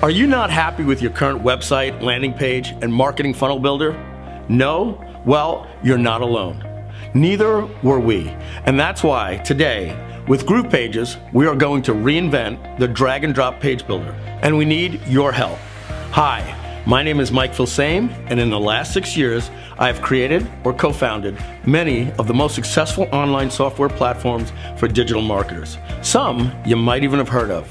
Are you not happy with your current website, landing page, and marketing funnel builder? No? Well, you're not alone. Neither were we. And that's why today, with Groove Pages, we are going to reinvent the drag and drop page builder. And we need your help. Hi, my name is Mike Filsame, and in the last 6 years, I have created or co-founded many of the most successful online software platforms for digital marketers. Some you might even have heard of.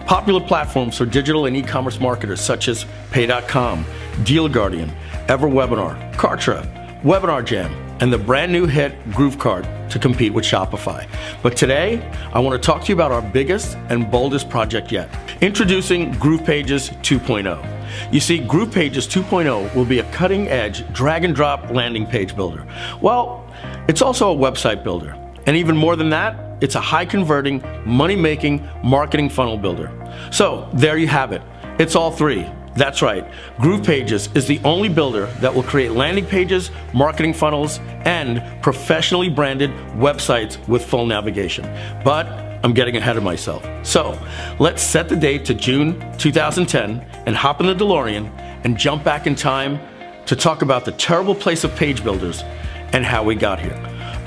Popular platforms for digital and e-commerce marketers such as Pay.com, Deal Guardian, EverWebinar, Kartra, Webinar Jam, and the brand new hit GrooveCard to compete with Shopify. But today, I want to talk to you about our biggest and boldest project yet. Introducing Groove Pages 2.0. You see, Groove Pages 2.0 will be a cutting-edge drag and drop landing page builder. Well, it's also a website builder. And even more than that, it's a high-converting, money-making marketing funnel builder. So there you have it. It's all three. That's right. Groove Pages is the only builder that will create landing pages, marketing funnels, and professionally branded websites with full navigation. But I'm getting ahead of myself. So let's set the date to June 2010 and hop in the DeLorean and jump back in time to talk about the terrible place of page builders and how we got here.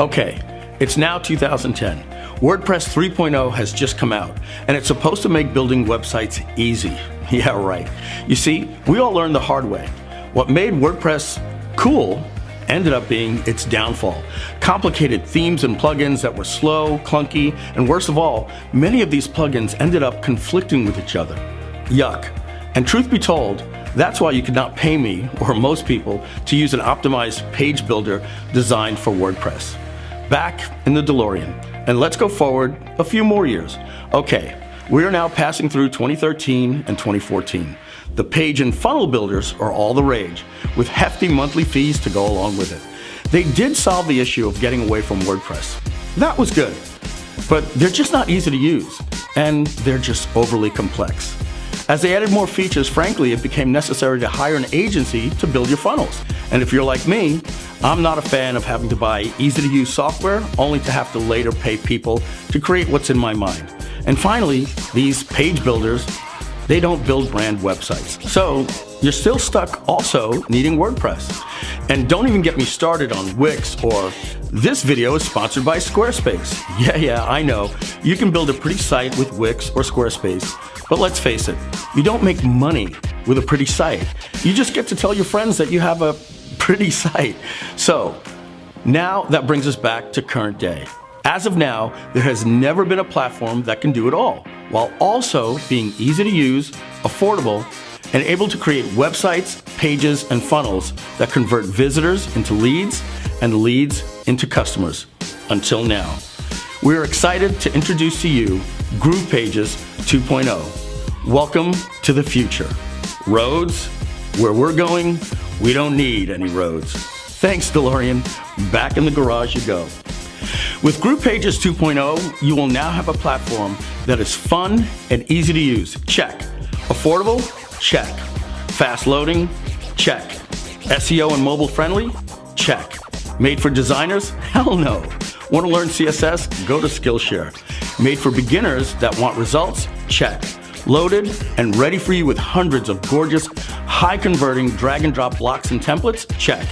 Okay, it's now 2010. WordPress 3.0 has just come out, and it's supposed to make building websites easy. Yeah, right. You see, we all learned the hard way. What made WordPress cool ended up being its downfall. Complicated themes and plugins that were slow, clunky, and worst of all, many of these plugins ended up conflicting with each other. Yuck. And truth be told, that's why you could not pay me, or most people, to use an optimized page builder designed for WordPress. Back in the DeLorean, and let's go forward a few more years. Okay, we are now passing through 2013 and 2014. The page and funnel builders are all the rage, with hefty monthly fees to go along with it. They did solve the issue of getting away from WordPress. That was good, but they're just not easy to use, and they're just overly complex. As they added more features, frankly, it became necessary to hire an agency to build your funnels. And if you're like me, I'm not a fan of having to buy easy-to-use software only to have to later pay people to create what's in my mind. And finally, these page builders, they don't build brand websites. So you're still stuck also needing WordPress. And don't even get me started on Wix, or this video is sponsored by Squarespace. Yeah, I know. You can build a pretty site with Wix or Squarespace, but let's face it, you don't make money with a pretty site. You just get to tell your friends that you have a pretty site. So now that brings us back to current day. As of now, there has never been a platform that can do it all, while also being easy to use, affordable, and able to create websites, pages, and funnels that convert visitors into leads and leads into customers. Until now. We are excited to introduce to you Groove Pages 2.0. Welcome to the future. Roads, where we're going, we don't need any roads. Thanks, DeLorean. Back in the garage you go. With Groove Pages 2.0, you will now have a platform that is fun and easy to use. Check. Affordable? Check. Fast loading? Check. SEO and mobile friendly? Check. Made for designers? Hell no. Want to learn CSS? Go to Skillshare. Made for beginners that want results? Check. Loaded and ready for you with hundreds of gorgeous, high-converting drag and drop blocks and templates? Check.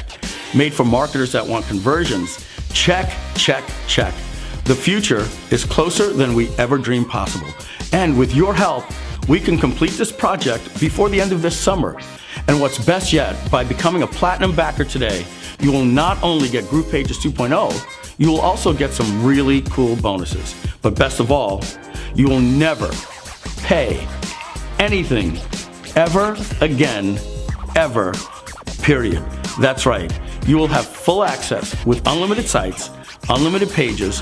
Made for marketers that want conversions? Check, check, check. The future is closer than we ever dreamed possible. And with your help, we can complete this project before the end of this summer. And what's best yet, by becoming a platinum backer today, you will not only get Groove Pages 2.0, you will also get some really cool bonuses. But best of all, you will never pay anything ever again, ever, period. That's right. You will have full access with unlimited sites, unlimited pages,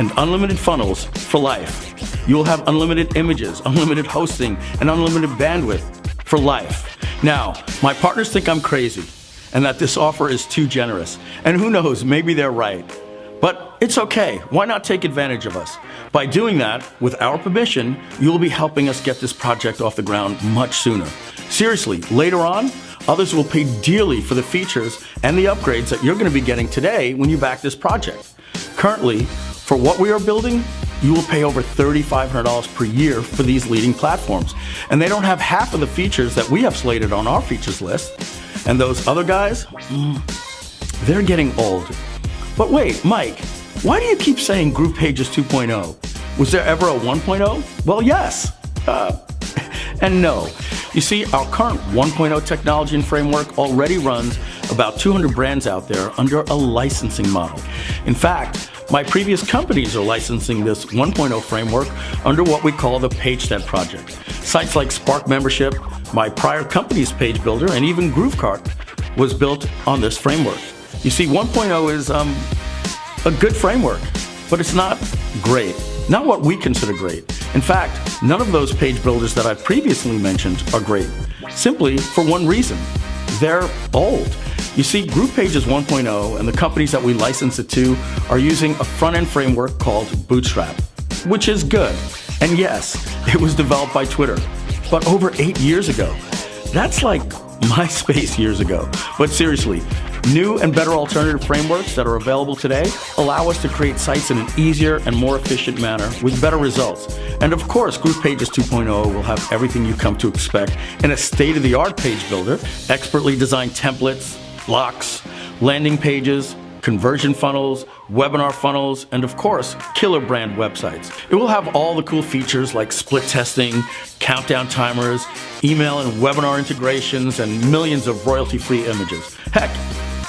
and unlimited funnels for life. You will have unlimited images, unlimited hosting, and unlimited bandwidth for life. Now, my partners think I'm crazy and that this offer is too generous. And who knows, maybe they're right. But it's okay. Why not take advantage of us? By doing that, with our permission, you will be helping us get this project off the ground much sooner. Seriously, later on, others will pay dearly for the features and the upgrades that you're going to be getting today when you back this project. Currently, for what we are building, you will pay over $3,500 per year for these leading platforms. And they don't have half of the features that we have slated on our features list. And those other guys, they're getting old. But wait, Mike, why do you keep saying GroovePages 2.0? Was there ever a 1.0? Well, yes. And no. You see, our current 1.0 technology and framework already runs about 200 brands out there under a licensing model. In fact, my previous companies are licensing this 1.0 framework under what we call the PageSet project. Sites like Spark Membership, my prior company's page builder, and even GrooveCart was built on this framework. You see, 1.0 is a good framework, but it's not great. Not what we consider great. In fact, none of those page builders that I've previously mentioned are great, simply for one reason: they're old. You see, GroovePages 1.0 and the companies that we license it to are using a front-end framework called Bootstrap, which is good. And yes, it was developed by Twitter, but over 8 years ago. That's like MySpace years ago. But seriously, new and better alternative frameworks that are available today allow us to create sites in an easier and more efficient manner with better results. And of course, GroovePages 2.0 will have everything you come to expect in a state-of-the-art page builder, expertly designed templates, blocks, landing pages, conversion funnels, webinar funnels, and of course, killer brand websites. It will have all the cool features like split testing, countdown timers, email and webinar integrations, and millions of royalty-free images. Heck,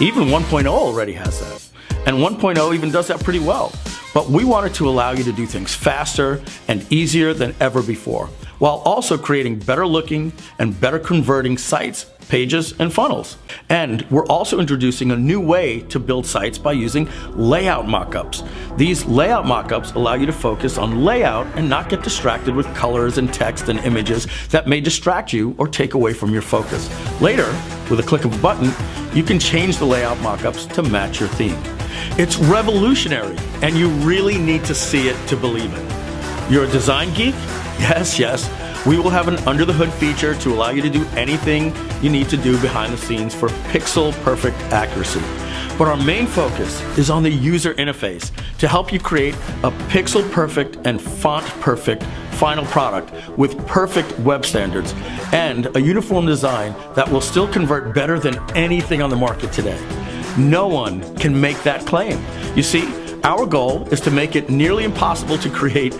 even 1.0 already has that. And 1.0 even does that pretty well. But we wanted to allow you to do things faster and easier than ever before, while also creating better looking and better converting sites, pages, and funnels. And we're also introducing a new way to build sites by using layout mockups. These layout mockups allow you to focus on layout and not get distracted with colors and text and images that may distract you or take away from your focus. Later, with a click of a button, you can change the layout mockups to match your theme. It's revolutionary, and you really need to see it to believe it. You're a design geek? Yes. We will have an under-the-hood feature to allow you to do anything you need to do behind the scenes for pixel-perfect accuracy. But our main focus is on the user interface to help you create a pixel-perfect and font-perfect final product with perfect web standards and a uniform design that will still convert better than anything on the market today. No one can make that claim. You see, our goal is to make it nearly impossible to create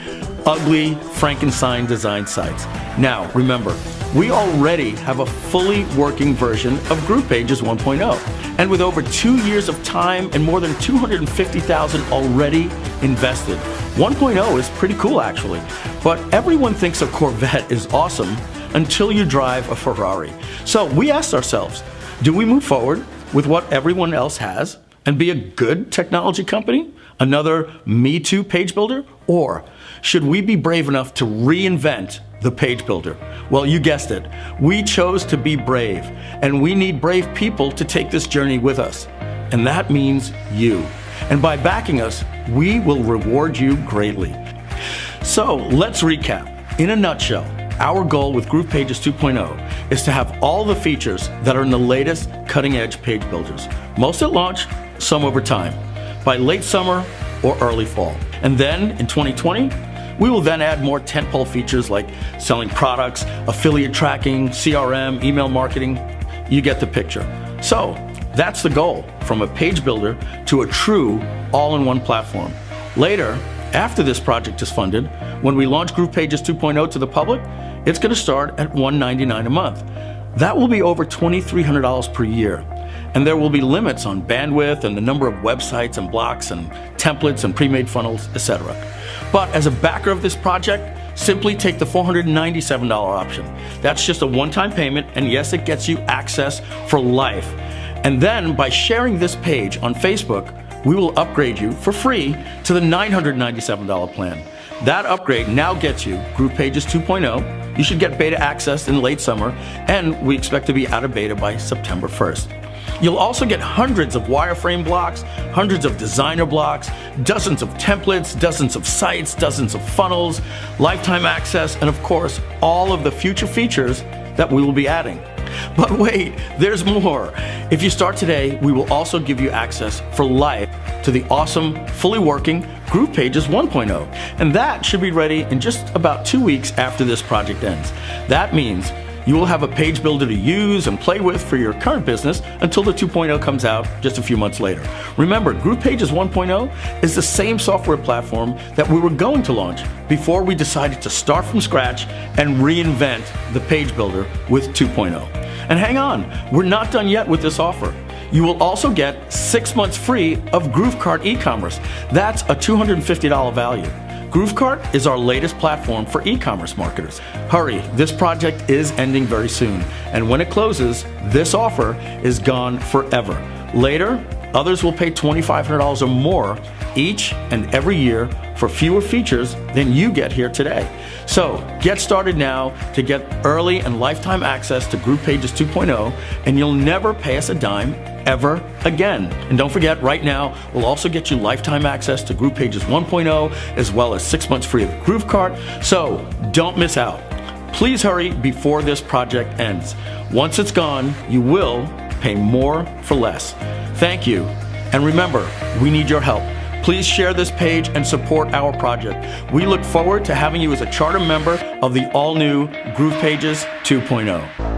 ugly Frankenstein design sites. Now, remember, we already have a fully working version of GroovePages 1.0. And with over 2 years of time and more than 250,000 already invested, 1.0 is pretty cool actually. But everyone thinks a Corvette is awesome until you drive a Ferrari. So we asked ourselves, do we move forward with what everyone else has and be a good technology company? Another Me Too page builder? Or should we be brave enough to reinvent the page builder? Well, you guessed it. We chose to be brave, and we need brave people to take this journey with us. And that means you. And by backing us, we will reward you greatly. So let's recap. In a nutshell, our goal with GroovePages 2.0 is to have all the features that are in the latest cutting-edge page builders. Most at launch, some over time, by late summer or early fall. And then in 2020, we will then add more tentpole features like selling products, affiliate tracking, CRM, email marketing. You get the picture. So that's the goal, from a page builder to a true all-in-one platform. Later, after this project is funded, when we launch GroovePages 2.0 to the public, it's going to start at $199 a month. That will be over $2,300 per year. And there will be limits on bandwidth and the number of websites and blocks and templates and pre-made funnels, etc. But as a backer of this project, simply take the $497 option. That's just a one-time payment, and yes, it gets you access for life. And then by sharing this page on Facebook, we will upgrade you for free to the $997 plan. That upgrade now gets you GroovePages 2.0. You should get beta access in late summer, and we expect to be out of beta by September 1st. You'll also get hundreds of wireframe blocks, hundreds of designer blocks, dozens of templates, dozens of sites, dozens of funnels, lifetime access, and of course, all of the future features that we will be adding. But wait, there's more. If you start today, we will also give you access for life to the awesome, fully working Groove Pages 1.0. And that should be ready in just about 2 weeks after this project ends. That means you will have a page builder to use and play with for your current business until the 2.0 comes out just a few months later. Remember, Groove Pages 1.0 is the same software platform that we were going to launch before we decided to start from scratch and reinvent the page builder with 2.0. And hang on, we're not done yet with this offer. You will also get 6 months free of GrooveCart e-commerce. That's a $250 value. GrooveCart is our latest platform for e-commerce marketers. Hurry, this project is ending very soon, and when it closes, this offer is gone forever. Later, others will pay $2,500 or more each and every year for fewer features than you get here today. So get started now to get early and lifetime access to Groove Pages 2.0, and you'll never pay us a dime ever again. And don't forget, right now, we'll also get you lifetime access to Groove Pages 1.0, as well as 6 months free of GrooveCart. So don't miss out. Please hurry before this project ends. Once it's gone, you will pay more for less. Thank you. And remember, we need your help. Please share this page and support our project. We look forward to having you as a charter member of the all-new Groove Pages 2.0.